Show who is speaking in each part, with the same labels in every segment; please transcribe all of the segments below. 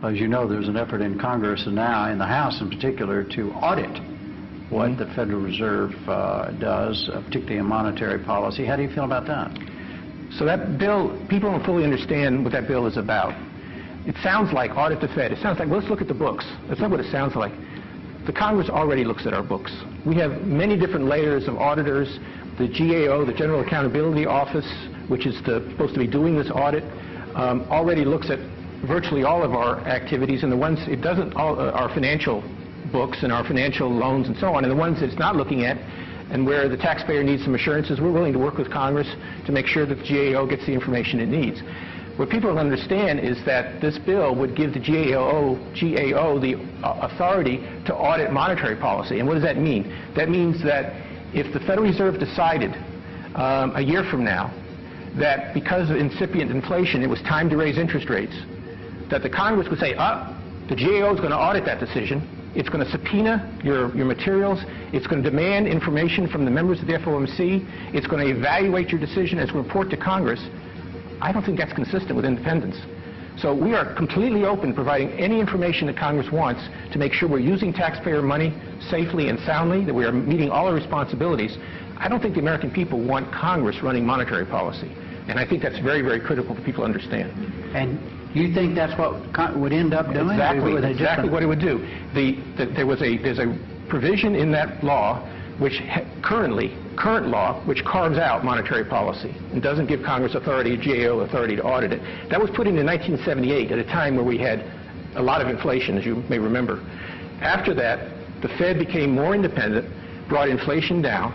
Speaker 1: As you know, there's an effort in Congress and now in the House in particular to audit what the Federal Reserve does, particularly in monetary policy. How do you feel about that?
Speaker 2: So that bill, people don't fully understand what that bill is about. It sounds like audit the Fed. It sounds like, let's look at the books. That's not what it sounds like. The Congress already looks at our books. We have many different layers of auditors. The GAO, the General Accountability Office, which is supposed to be doing this audit, already looks at virtually all of our activities, and the ones it doesn't, our financial books and our financial loans and so on, and the ones that it's not looking at and where the taxpayer needs some assurances, we're willing to work with Congress to make sure that the GAO gets the information it needs. What people don't understand is that this bill would give the GAO the authority to audit monetary policy. And what does that mean? That means that if the Federal Reserve decided a year from now that because of incipient inflation it was time to raise interest rates, that the Congress would say, the GAO is going to audit that decision. It's going to subpoena your materials. It's going to demand information from the members of the FOMC. It's going to evaluate your decision. It's going to report to Congress. I don't think that's consistent with independence. So we are completely open to providing any information that Congress wants to make sure we're using taxpayer money safely and soundly, that we are meeting all our responsibilities. I don't think the American people want Congress running monetary policy. And I think that's very, very critical for people to understand.
Speaker 1: And you think that's what would end up doing?
Speaker 2: Exactly what it would do. There's a provision in that law which current law, which carves out monetary policy and doesn't give Congress authority, GAO authority to audit it. That was put in 1978 at a time where we had a lot of inflation, as you may remember. After that, the Fed became more independent, brought inflation down,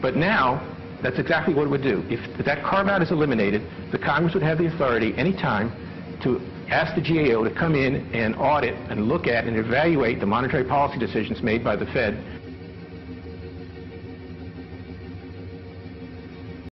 Speaker 2: but now that's exactly what it would do. If that carve-out is eliminated, the Congress would have the authority any time to ask the GAO to come in and audit and look at and evaluate the monetary policy decisions made by the Fed.